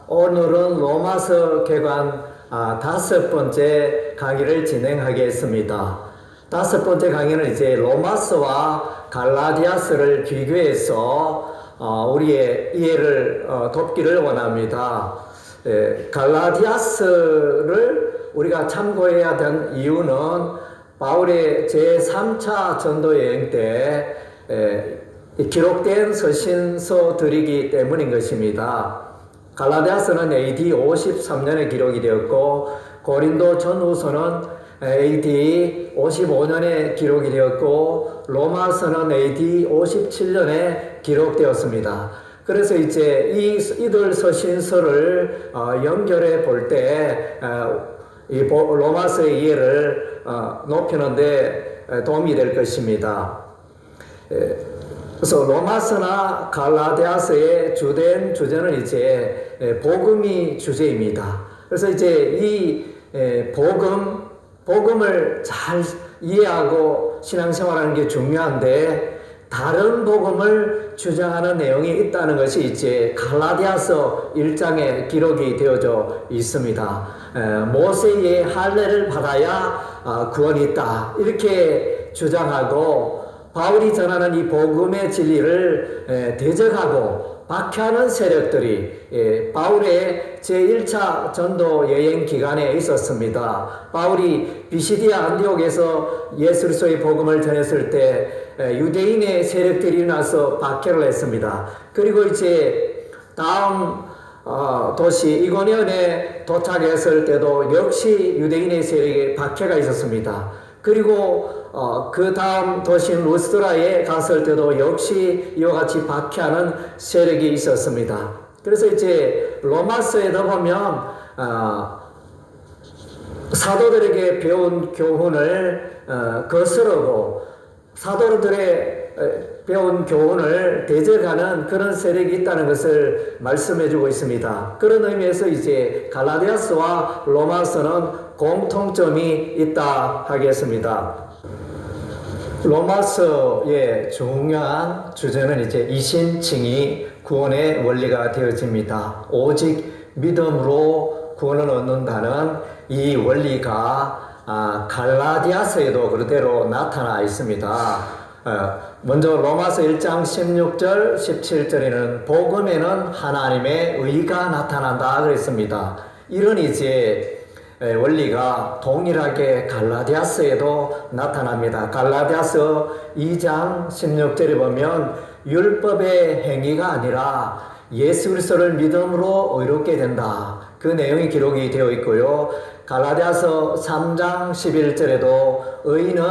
오늘은 로마서 개관 5번째 강의를 진행하겠습니다. 5번째 강의는 이제 로마서와 갈라디아서를 비교해서 우리의 이해를 돕기를 원합니다. 갈라디아서를 우리가 참고해야 되는 이유는 바울의 제3차 전도 여행 때 기록된 서신서들이기 때문인 것입니다. 갈라디아서는 AD 53년에 기록이 되었고 고린도 전후서는 AD 55년에 기록이 되었고 로마서는 AD 57년에 기록되었습니다. 그래서 이제 이들 서신서를 연결해 볼 때 이 로마서의 이해를 높이는 데 도움이 될 것입니다. 그래서 로마서나 갈라디아서의 주된 주제는 이제 복음이 주제입니다. 그래서 이제 이 복음을 잘 이해하고 신앙생활하는 게 중요한데 다른 복음을 주장하는 내용이 있다는 것이 이제 갈라디아서 1장에 기록이 되어져 있습니다. 모세의 할례를 받아야 구원이 있다 이렇게 주장하고 바울이 전하는 이 복음의 진리를 대적하고 박해하는 세력들이 바울의 제1차 전도 여행 기간에 있었습니다. 바울이 비시디아 안디옥에서 예수 그리스도의 복음을 전했을 때 유대인의 세력들이 일어나서 박해를 했습니다. 그리고 이제 다음 도시 이고니온에 도착했을 때도 역시 유대인의 세력의 박해가 있었습니다. 그리고 그 다음 도시인 루스드라에 갔을 때도 역시 이와 같이 박해하는 세력이 있었습니다. 그래서 이제 로마서에도 보면 사도들에게 배운 교훈을 거스르고 사도들의 배운 교훈을 대적하는 그런 세력이 있다는 것을 말씀해주고 있습니다. 그런 의미에서 이제 갈라디아서와 로마서는 공통점이 있다 하겠습니다. 로마서의 중요한 주제는 이제 이신칭의 구원의 원리가 되어집니다. 오직 믿음으로 구원을 얻는다는 이 원리가 갈라디아서에도 그대로 나타나 있습니다. 먼저 로마서 1장 16절 17절에는 복음에는 하나님의 의가 나타난다 그랬습니다. 이런 이제 원리가 동일하게 갈라디아서에도 나타납니다. 갈라디아서 2장 16절에 보면 율법의 행위가 아니라 예수 그리스도를 믿음으로 의롭게 된다. 그 내용이 기록이 되어 있고요. 갈라디아서 3장 11절에도 의인은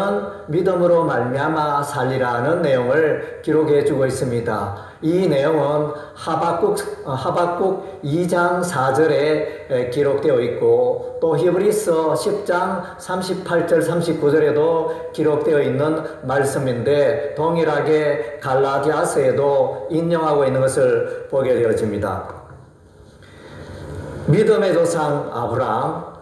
믿음으로 말미암아 살리라는 내용을 기록해 주고 있습니다. 이 내용은 하박국 2장 4절에 기록되어 있고 또 히브리서 10장 38절 39절에도 기록되어 있는 말씀인데 동일하게 갈라디아서에도 인용하고 있는 것을 보게 되어집니다. 믿음의 조상 아브라함,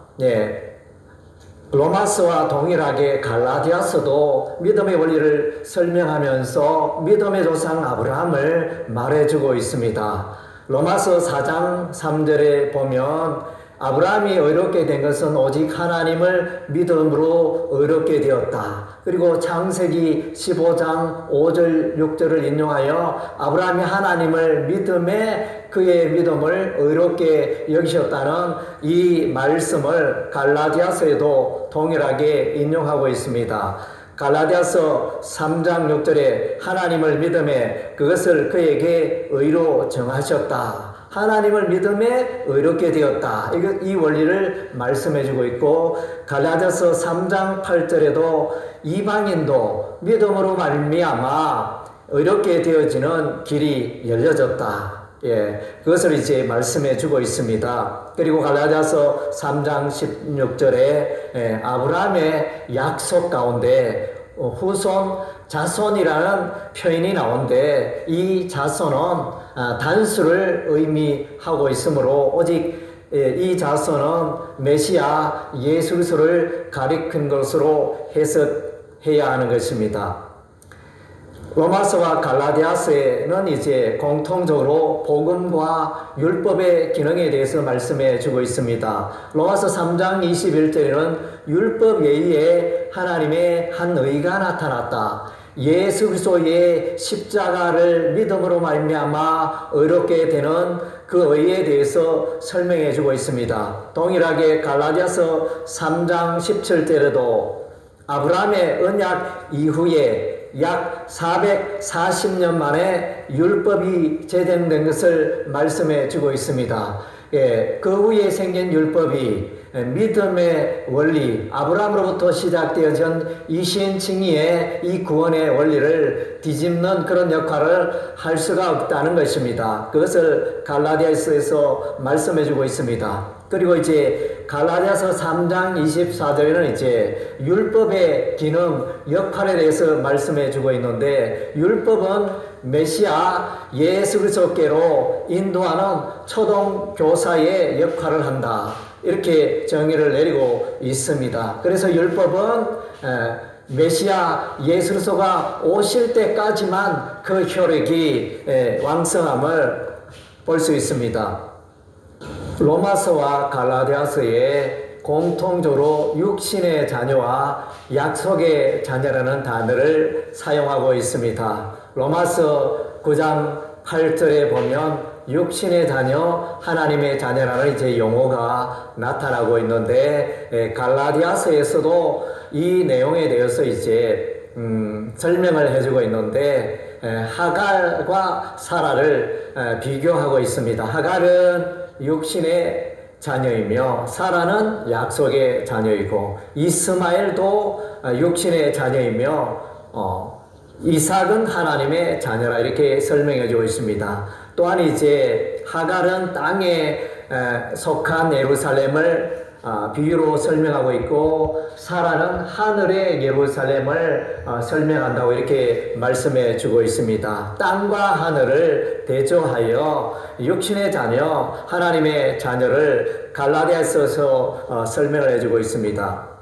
로마서와 동일하게 갈라디아서도 믿음의 원리를 설명하면서 믿음의 조상 아브라함을 말해주고 있습니다. 로마서 4장 3절에 보면 아브라함이 의롭게 된 것은 오직 하나님을 믿음으로 의롭게 되었다. 그리고 창세기 15장 5절 6절을 인용하여 아브라함이 하나님을 믿음에 그의 믿음을 의롭게 여기셨다는 이 말씀을 갈라디아서에도 동일하게 인용하고 있습니다. 갈라디아서 3장 6절에 하나님을 믿음에 그것을 그에게 의로 정하셨다. 하나님을 믿음에 의롭게 되었다. 이 원리를 말씀해주고 있고 갈라디아서 3장 8절에도 이방인도 믿음으로 말미암아 의롭게 되어지는 길이 열려졌다. 그것을 이제 말씀해주고 있습니다. 그리고 갈라디아서 3장 16절에 아브라함의 약속 가운데 후손 자손이라는 표현이 나오는데 이 자손은 단수를 의미하고 있으므로 오직 이 자손은 메시아 예수 그리스도를 가리킨 것으로 해석해야 하는 것입니다. 로마서와 갈라디아서에는 이제 공통적으로 복음과 율법의 기능에 대해서 말씀해 주고 있습니다. 로마서 3장 21절에는 율법 외에 하나님의 한 의가 나타났다. 예수 그리스도의 십자가를 믿음으로 말미암아 의롭게 되는 그 의에 대해서 설명해 주고 있습니다. 동일하게 갈라디아서 3장 17절에도 아브라함의 언약 이후에 약 440년 만에 율법이 제정된 것을 말씀해 주고 있습니다. 그 후에 생긴 율법이 믿음의 원리, 아브라함으로부터 시작되어진 이신칭의의 이 구원의 원리를 뒤집는 그런 역할을 할 수가 없다는 것입니다. 그것을 갈라디아서에서 말씀해 주고 있습니다. 그리고 이제 갈라디아서 3장 24절에는 이제 율법의 기능, 역할에 대해서 말씀해 주고 있는데, 율법은 메시아 예수 그리스도께로 인도하는 초동 교사의 역할을 한다. 이렇게 정의를 내리고 있습니다. 그래서 율법은 메시아 예수 그리스도가 오실 때까지만 그 효력이 왕성함을 볼 수 있습니다. 로마서와 갈라디아서에 공통적으로 육신의 자녀와 약속의 자녀라는 단어를 사용하고 있습니다. 로마서 9장 8절에 보면 육신의 자녀, 하나님의 자녀라는 이제 용어가 나타나고 있는데, 갈라디아서에서도 이 내용에 대해서 이제 설명을 해주고 있는데, 하갈과 사라를 비교하고 있습니다. 하갈은 육신의 자녀이며 사라는 약속의 자녀이고, 이스마엘도 육신의 자녀이며 이삭은 하나님의 자녀라, 이렇게 설명해 주고 있습니다. 또한 이제 하갈은 땅에 속한 예루살렘을 비유로 설명하고 있고, 사라는 하늘의 예루살렘을 설명한다고 이렇게 말씀해 주고 있습니다. 땅과 하늘을 대조하여 육신의 자녀, 하나님의 자녀를 갈라디아서에서 설명을 해주고 있습니다.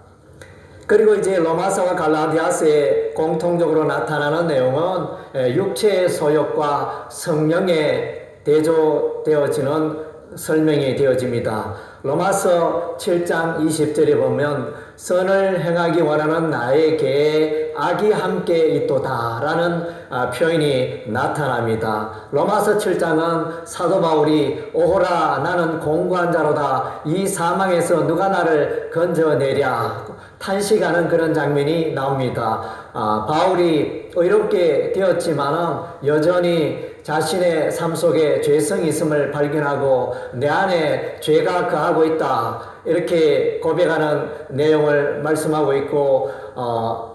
그리고 이제 로마서와 갈라디아서에 공통적으로 나타나는 내용은 육체의 소욕과 성령에 대조되어지는 설명이 되어집니다. 로마서 7장 20절에 보면 선을 행하기 원하는 나에게 악이 함께 있도다 라는 표현이 나타납니다. 로마서 7장은 사도 바울이 오호라 나는 공고한 자로다, 이 사망에서 누가 나를 건져내랴 탄식하는 그런 장면이 나옵니다. 바울이 의롭게 되었지만은 여전히 자신의 삶 속에 죄성이 있음을 발견하고 내 안에 죄가 거하고 있다, 이렇게 고백하는 내용을 말씀하고 있고,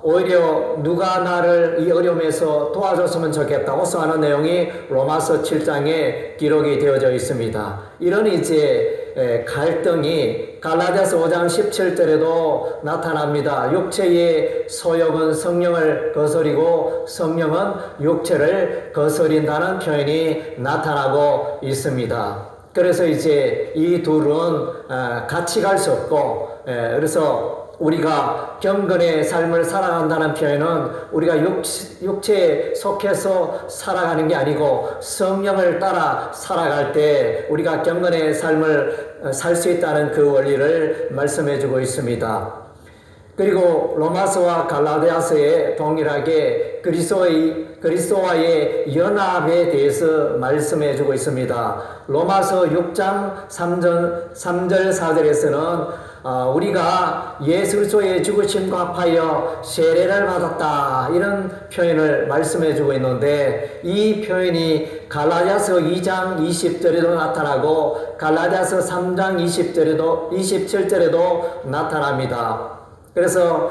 오히려 누가 나를 이 어려움에서 도와줬으면 좋겠다 호소하는 내용이 로마서 7장에 기록이 되어져 있습니다. 이런 이제 갈등이 갈라디아서 5장 17절에도 나타납니다. 육체의 소욕은 성령을 거스리고 성령은 육체를 거스린다는 표현이 나타나고 있습니다. 그래서 이제 이 둘은 같이 갈 수 없고, 그래서 우리가 경건의 삶을 살아간다는 표현은 우리가 육체에 속해서 살아가는 게 아니고 성령을 따라 살아갈 때 우리가 경건의 삶을 살 수 있다는 그 원리를 말씀해 주고 있습니다. 그리고 로마서와 갈라디아서에 동일하게 그리스도와의 연합에 대해서 말씀해 주고 있습니다. 로마서 6장 3절 4절에서는 우리가 예수 그리스도의 죽으심과 합하여 세례를 받았다, 이런 표현을 말씀해 주고 있는데, 이 표현이 갈라디아서 2장 20절에도 나타나고 갈라디아서 3장 27절에도 나타납니다. 그래서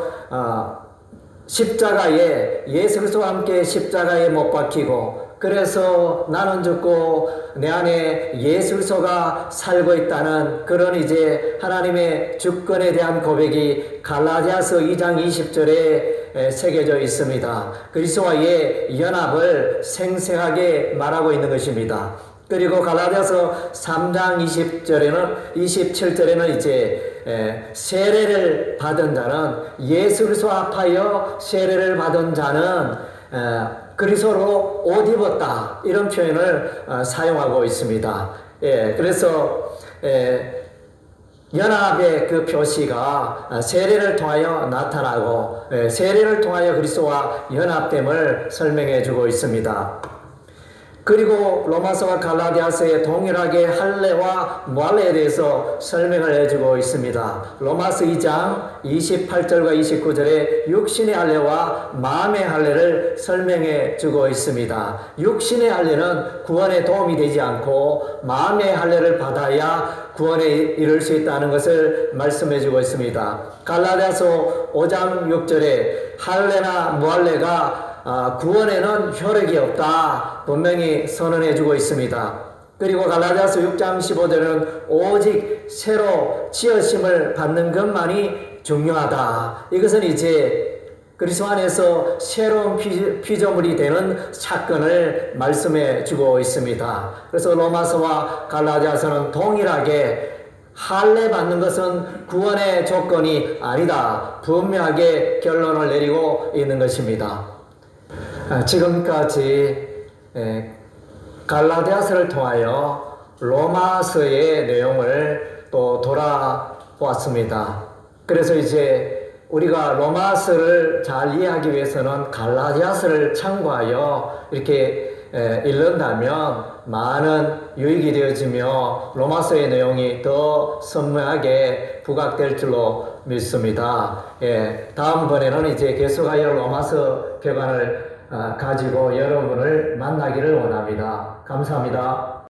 십자가에 예수 그리스도와 함께 십자가에 못 박히고, 그래서 나는 죽고 내 안에 예수 그리스도가 살고 있다는 그런 이제 하나님의 주권에 대한 고백이 갈라디아서 2장 20절에 새겨져 있습니다. 그리스도와의 연합을 생생하게 말하고 있는 것입니다. 그리고 갈라디아서 3장 27절에는 이제 세례를 받은 자는, 예수 그리스도와 합하여 세례를 받은 자는 그리스도로 옷 입었다 이런 표현을 사용하고 있습니다. 예, 그래서 연합의 그 표시가 세례를 통하여 나타나고 세례를 통하여 그리스도와 연합됨을 설명해 주고 있습니다. 그리고 로마서와 갈라디아서에 동일하게 할례와 무할례에 대해서 설명을 해주고 있습니다. 로마서 2장 28절과 29절에 육신의 할례와 마음의 할례를 설명해 주고 있습니다. 육신의 할례는 구원에 도움이 되지 않고 마음의 할례를 받아야 구원에 이를 수 있다는 것을 말씀해 주고 있습니다. 갈라디아서 5장 6절에 할례나 무할례가 구원에는 효력이 없다 분명히 선언해 주고 있습니다. 그리고 갈라디아서 6장 15절은 오직 새로 지으심을 받는 것만이 중요하다. 이것은 이제 그리스도 안에서 새로운 피조물이 되는 사건을 말씀해 주고 있습니다. 그래서 로마서와 갈라디아서는 동일하게 할례 받는 것은 구원의 조건이 아니다 분명하게 결론을 내리고 있는 것입니다. 지금까지 갈라디아서를 통하여 로마서의 내용을 또 돌아보았습니다. 그래서 이제 우리가 로마서를 잘 이해하기 위해서는 갈라디아서를 참고하여 이렇게 읽는다면 많은 유익이 되어지며 로마서의 내용이 더 선명하게 부각될 줄로 믿습니다. 다음번에는 이제 계속하여 로마서 교관을 가지고 여러분을 만나기를 원합니다. 감사합니다.